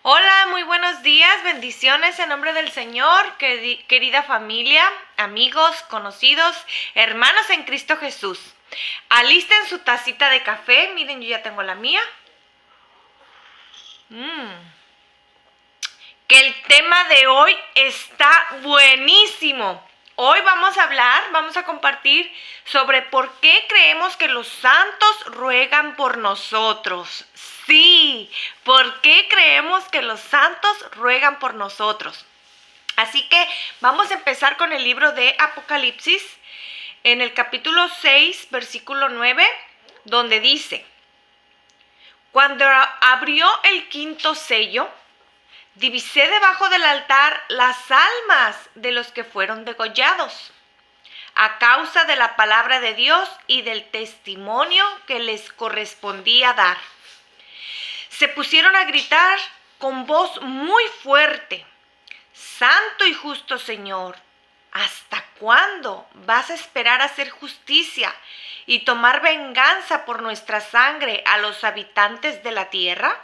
Hola, muy buenos días, bendiciones en nombre del Señor, querida familia, amigos, conocidos, hermanos en Cristo Jesús. Alisten su tacita de café, miren, yo ya tengo la mía. Que el tema de hoy está buenísimo. Hoy vamos a compartir sobre por qué creemos que los santos ruegan por nosotros. Sí, ¿por qué creemos que los santos ruegan por nosotros? Así que vamos a empezar con el libro de Apocalipsis, en el capítulo 6, versículo 9, donde dice: Cuando abrió el quinto sello, divisé debajo del altar las almas de los que fueron degollados a causa de la palabra de Dios y del testimonio que les correspondía dar. Se pusieron a gritar con voz muy fuerte: Santo y justo Señor, ¿hasta cuándo vas a esperar a hacer justicia y tomar venganza por nuestra sangre a los habitantes de la tierra?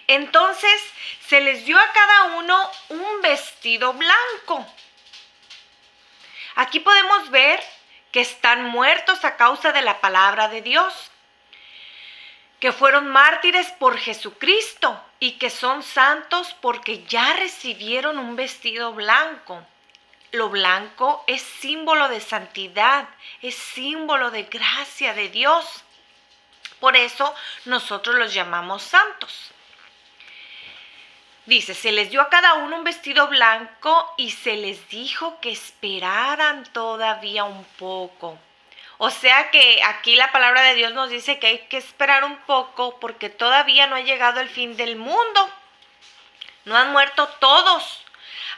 Entonces se les dio a cada uno un vestido blanco. Aquí podemos ver que están muertos a causa de la palabra de Dios, que fueron mártires por Jesucristo y que son santos porque ya recibieron un vestido blanco. Lo blanco es símbolo de santidad, es símbolo de gracia de Dios. Por eso nosotros los llamamos santos. Dice, se les dio a cada uno un vestido blanco y se les dijo que esperaran todavía un poco. O sea que aquí la palabra de Dios nos dice que hay que esperar un poco porque todavía no ha llegado el fin del mundo. No han muerto todos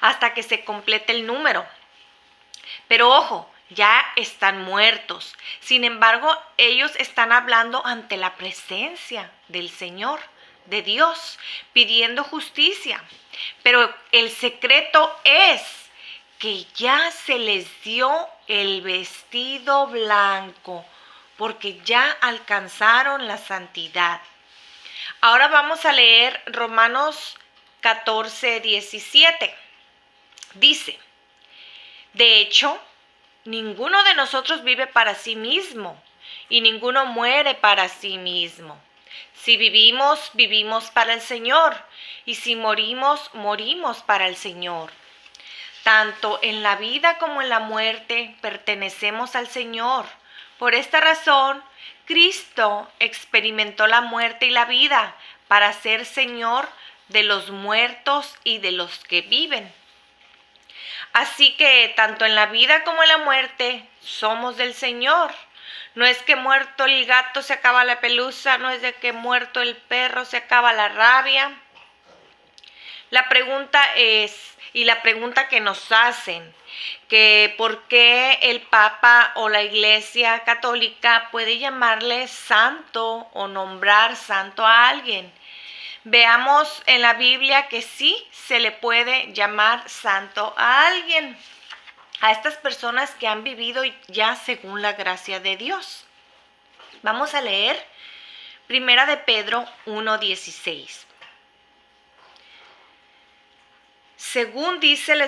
hasta que se complete el número. Pero ojo, ya están muertos. Sin embargo, ellos están hablando ante la presencia del Señor, de Dios, pidiendo justicia. Pero el secreto es que ya se les dio el vestido blanco, porque ya alcanzaron la santidad. Ahora vamos a leer Romanos 14:17. Dice: De hecho, ninguno de nosotros vive para sí mismo, y ninguno muere para sí mismo. Si vivimos, vivimos para el Señor, y si morimos, morimos para el Señor. Tanto en la vida como en la muerte pertenecemos al Señor. Por esta razón, Cristo experimentó la muerte y la vida para ser Señor de los muertos y de los que viven. Así que tanto en la vida como en la muerte somos del Señor. No es que muerto el gato se acaba la pelusa, no es de que muerto el perro se acaba la rabia. La pregunta es, y la pregunta que nos hacen, que por qué el Papa o la Iglesia Católica puede llamarle santo o nombrar santo a alguien. Veamos en la Biblia que sí se le puede llamar santo a alguien, a estas personas que han vivido ya según la gracia de Dios. Vamos a leer Primera de Pedro 1:16. Según dice la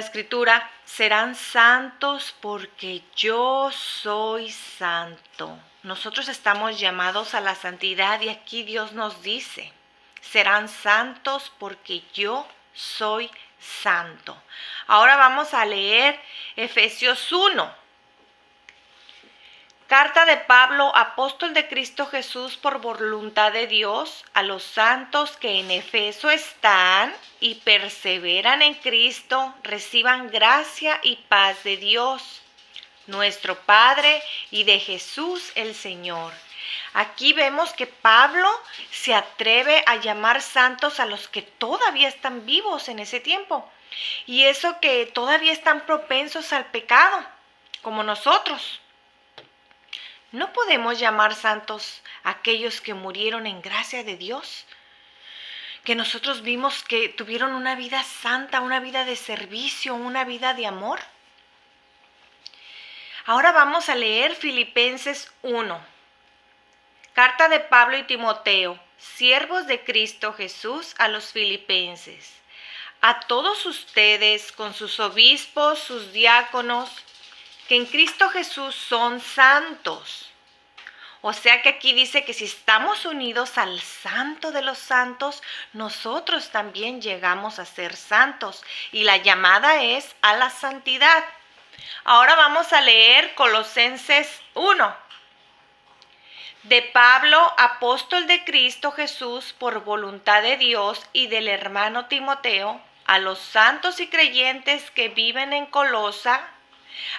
escritura, serán santos porque yo soy santo. Nosotros estamos llamados a la santidad y aquí Dios nos dice, serán santos porque yo soy santo. Ahora vamos a leer Efesios 1. Carta de Pablo, apóstol de Cristo Jesús por voluntad de Dios, a los santos que en Efeso están y perseveran en Cristo, reciban gracia y paz de Dios, nuestro Padre, y de Jesús el Señor. Aquí vemos que Pablo se atreve a llamar santos a los que todavía están vivos en ese tiempo. Y eso que todavía están propensos al pecado, como nosotros. ¿No podemos llamar santos a aquellos que murieron en gracia de Dios? Que nosotros vimos que tuvieron una vida santa, una vida de servicio, una vida de amor. Ahora vamos a leer Filipenses 1. Carta de Pablo y Timoteo, siervos de Cristo Jesús, a los filipenses. A todos ustedes, con sus obispos, sus diáconos, que en Cristo Jesús son santos. O sea que aquí dice que si estamos unidos al santo de los santos, nosotros también llegamos a ser santos. Y la llamada es a la santidad. Ahora vamos a leer Colosenses 1. De Pablo, apóstol de Cristo Jesús, por voluntad de Dios, y del hermano Timoteo, a los santos y creyentes que viven en Colosa.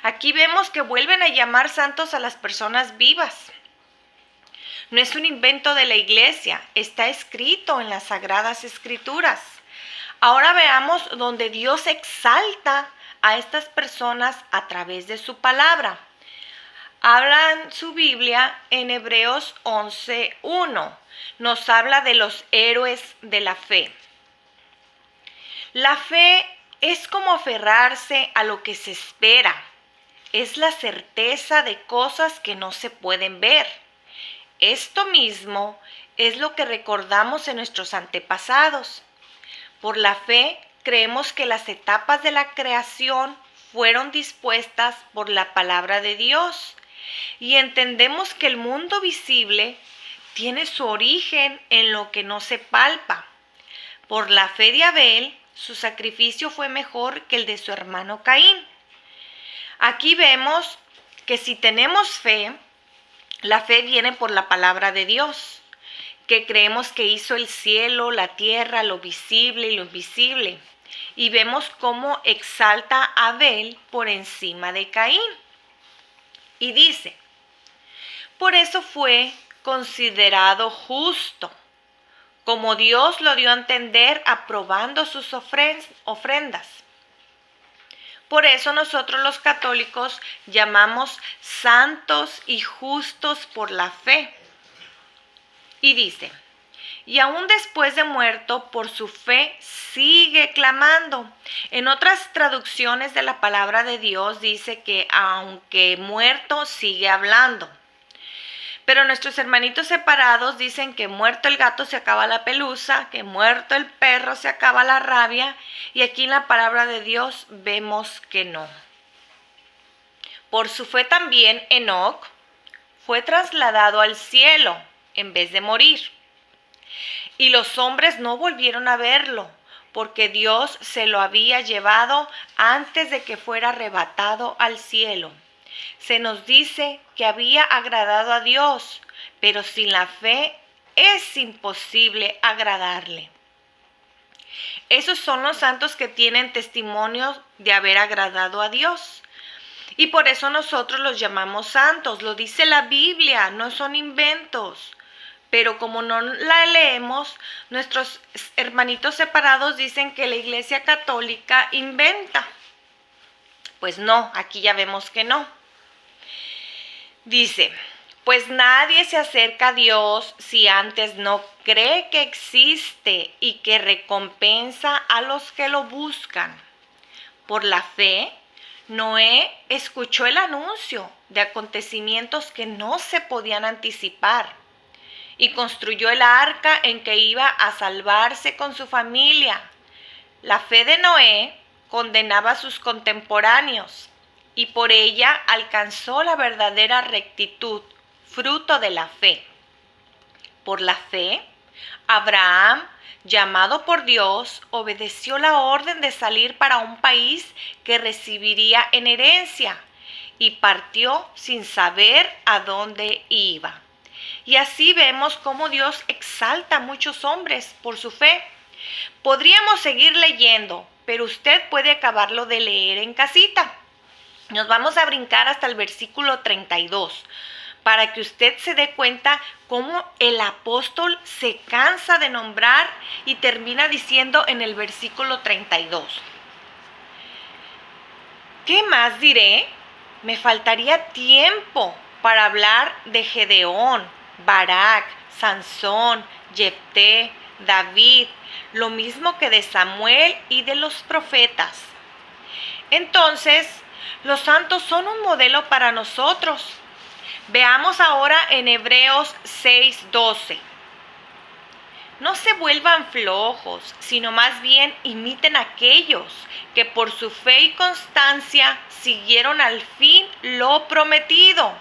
Aquí vemos que vuelven a llamar santos a las personas vivas. No es un invento de la iglesia, está escrito en las Sagradas Escrituras. Ahora veamos donde Dios exalta a estas personas a través de su palabra. Habla en su Biblia en Hebreos 11:1. Nos habla de los héroes de la fe. La fe es como aferrarse a lo que se espera. Es la certeza de cosas que no se pueden ver. Esto mismo es lo que recordamos en nuestros antepasados. Por la fe creemos que las etapas de la creación fueron dispuestas por la palabra de Dios y entendemos que el mundo visible tiene su origen en lo que no se palpa. Por la fe de Abel, su sacrificio fue mejor que el de su hermano Caín. Aquí vemos que si tenemos fe, la fe viene por la palabra de Dios, que creemos que hizo el cielo, la tierra, lo visible y lo invisible. Y vemos cómo exalta a Abel por encima de Caín. Y dice, por eso fue considerado justo, como Dios lo dio a entender aprobando sus ofrendas. Por eso nosotros los católicos llamamos santos y justos por la fe. Y dice, y aún después de muerto, por su fe sigue clamando. En otras traducciones de la palabra de Dios dice que aunque muerto sigue hablando. Pero nuestros hermanitos separados dicen que muerto el gato se acaba la pelusa, que muerto el perro se acaba la rabia, y aquí en la palabra de Dios vemos que no. Por su fe también Enoc fue trasladado al cielo en vez de morir. Y los hombres no volvieron a verlo, porque Dios se lo había llevado antes de que fuera arrebatado al cielo. Se nos dice que había agradado a Dios, pero sin la fe es imposible agradarle. Esos son los santos que tienen testimonio de haber agradado a Dios. Y por eso nosotros los llamamos santos. Lo dice la Biblia, no son inventos. Pero como no la leemos, nuestros hermanitos separados dicen que la Iglesia Católica inventa. Pues no, aquí ya vemos que no. Dice, pues nadie se acerca a Dios si antes no cree que existe y que recompensa a los que lo buscan. Por la fe, Noé escuchó el anuncio de acontecimientos que no se podían anticipar y construyó el arca en que iba a salvarse con su familia. La fe de Noé condenaba a sus contemporáneos y por ella alcanzó la verdadera rectitud, fruto de la fe. Por la fe, Abraham, llamado por Dios, obedeció la orden de salir para un país que recibiría en herencia y partió sin saber a dónde iba. Y así vemos cómo Dios exalta a muchos hombres por su fe. Podríamos seguir leyendo, pero usted puede acabarlo de leer en casita. Nos vamos a brincar hasta el versículo 32, para que usted se dé cuenta cómo el apóstol se cansa de nombrar y termina diciendo en el versículo 32. ¿Qué más diré? Me faltaría tiempo para hablar de Gedeón, Barak, Sansón, Jefté, David, lo mismo que de Samuel y de los profetas. Entonces, los santos son un modelo para nosotros. Veamos ahora en Hebreos 6:12. No se vuelvan flojos, sino más bien imiten a aquellos que por su fe y constancia siguieron al fin lo prometido.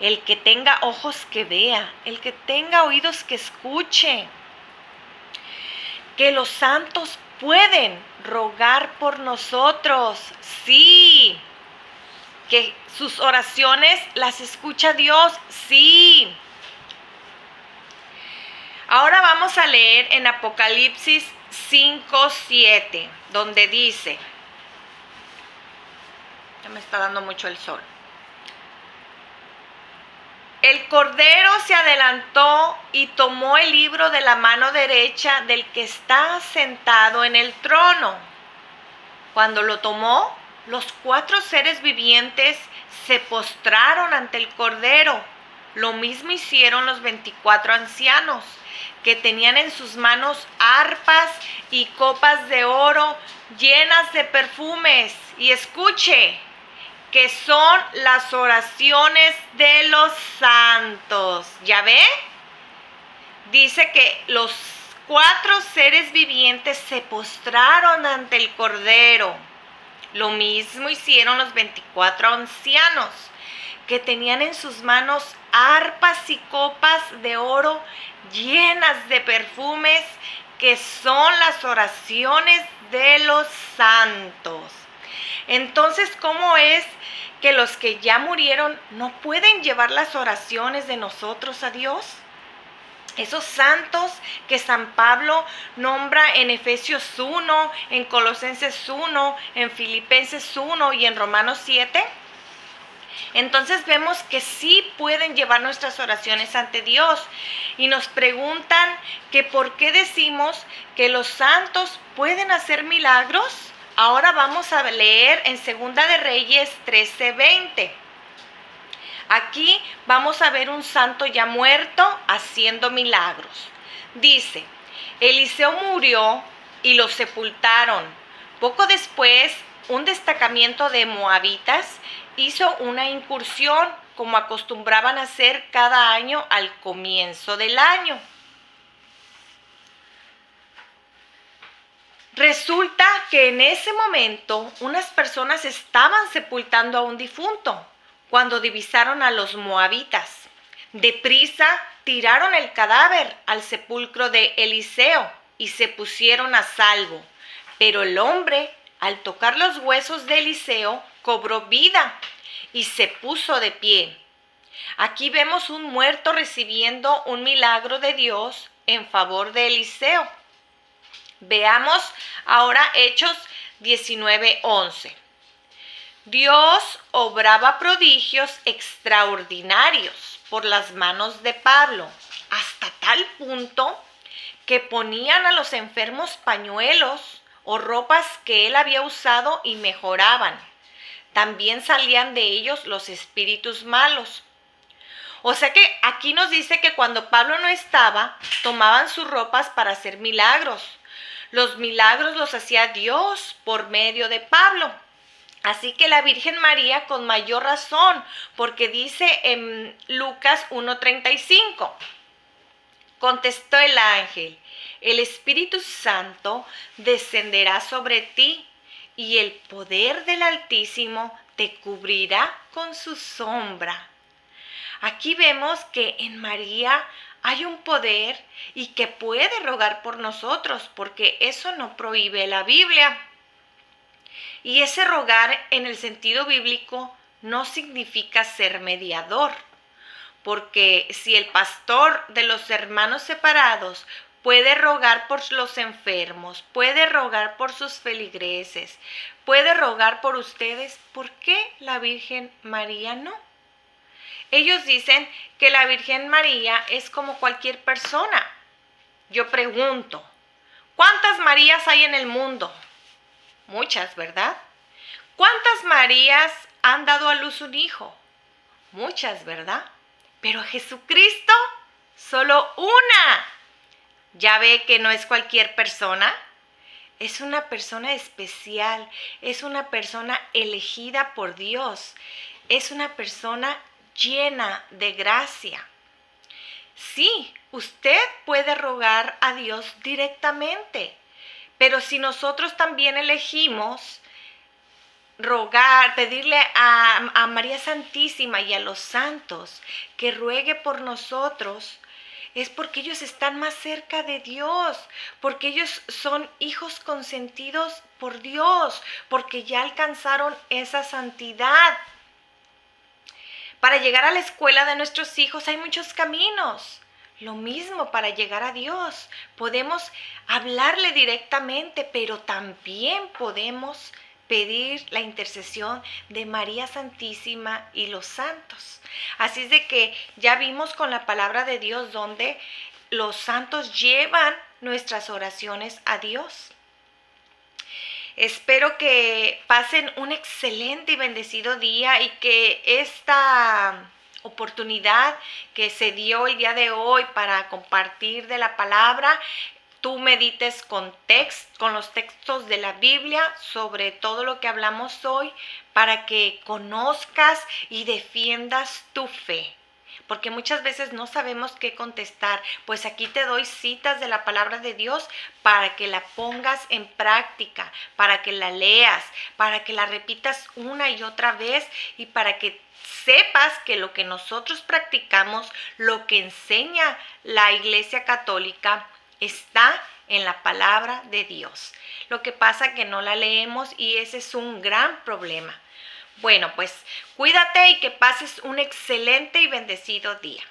El que tenga ojos que vea, el que tenga oídos que escuche. Que los santos pueden rogar por nosotros, sí. Que sus oraciones las escucha Dios, sí. Ahora vamos a leer en Apocalipsis 5:7, donde dice, ya me está dando mucho el sol. El Cordero se adelantó y tomó el libro de la mano derecha del que está sentado en el trono. Cuando lo tomó, los 4 seres vivientes se postraron ante el Cordero. Lo mismo hicieron los 24 ancianos, que tenían en sus manos arpas y copas de oro llenas de perfumes. Y escuche, que son las oraciones de los santos. ¿Ya ve? Dice que los 4 seres vivientes se postraron ante el Cordero. Lo mismo hicieron los 24 ancianos, que tenían en sus manos arpas y copas de oro llenas de perfumes, que son las oraciones de los santos. Entonces, ¿cómo es que los que ya murieron no pueden llevar las oraciones de nosotros a Dios? Esos santos que San Pablo nombra en Efesios 1, en Colosenses 1, en Filipenses 1 y en Romanos 7. Entonces vemos que sí pueden llevar nuestras oraciones ante Dios. Y nos preguntan que por qué decimos que los santos pueden hacer milagros. Ahora vamos a leer en Segunda de Reyes 13:20. Aquí vamos a ver un santo ya muerto haciendo milagros. Dice, Eliseo murió y lo sepultaron. Poco después, un destacamento de moabitas hizo una incursión, como acostumbraban a hacer cada año al comienzo del año. Resulta que en ese momento unas personas estaban sepultando a un difunto cuando divisaron a los moabitas. Deprisa tiraron el cadáver al sepulcro de Eliseo y se pusieron a salvo. Pero el hombre, al tocar los huesos de Eliseo, cobró vida y se puso de pie. Aquí vemos un muerto recibiendo un milagro de Dios en favor de Eliseo. Veamos ahora Hechos 19:11. Dios obraba prodigios extraordinarios por las manos de Pablo, hasta tal punto que ponían a los enfermos pañuelos o ropas que él había usado y mejoraban. También salían de ellos los espíritus malos. O sea que aquí nos dice que cuando Pablo no estaba, tomaban sus ropas para hacer milagros. Los milagros los hacía Dios por medio de Pablo. Así que la Virgen María con mayor razón, porque dice en Lucas 1:35, contestó el ángel, el Espíritu Santo descenderá sobre ti y el poder del Altísimo te cubrirá con su sombra. Aquí vemos que en María hay un poder y que puede rogar por nosotros, porque eso no prohíbe la Biblia. Y ese rogar en el sentido bíblico no significa ser mediador, porque si el pastor de los hermanos separados puede rogar por los enfermos, puede rogar por sus feligreses, puede rogar por ustedes, ¿por qué la Virgen María no? Ellos dicen que la Virgen María es como cualquier persona. Yo pregunto, ¿cuántas Marías hay en el mundo? Muchas, ¿verdad? ¿Cuántas Marías han dado a luz un hijo? Muchas, ¿verdad? Pero a Jesucristo, solo una. ¿Ya ve que no es cualquier persona? Es una persona especial, es una persona elegida por Dios, es una persona llena de gracia. Sí, usted puede rogar a Dios directamente, pero si nosotros también elegimos rogar, pedirle a María Santísima y a los santos que ruegue por nosotros, es porque ellos están más cerca de Dios, porque ellos son hijos consentidos por Dios, porque ya alcanzaron esa santidad. Para llegar a la escuela de nuestros hijos hay muchos caminos. Lo mismo para llegar a Dios. Podemos hablarle directamente, pero también podemos pedir la intercesión de María Santísima y los santos. Así es de que ya vimos con la palabra de Dios donde los santos llevan nuestras oraciones a Dios. Espero que pasen un excelente y bendecido día y que esta oportunidad que se dio el día de hoy para compartir de la palabra, tú medites con los textos de la Biblia sobre todo lo que hablamos hoy para que conozcas y defiendas tu fe. Porque muchas veces no sabemos qué contestar. Pues aquí te doy citas de la palabra de Dios para que la pongas en práctica, para que la leas, para que la repitas una y otra vez y para que sepas que lo que nosotros practicamos, lo que enseña la Iglesia Católica, está en la palabra de Dios. Lo que pasa es que no la leemos y ese es un gran problema. Bueno, pues cuídate y que pases un excelente y bendecido día.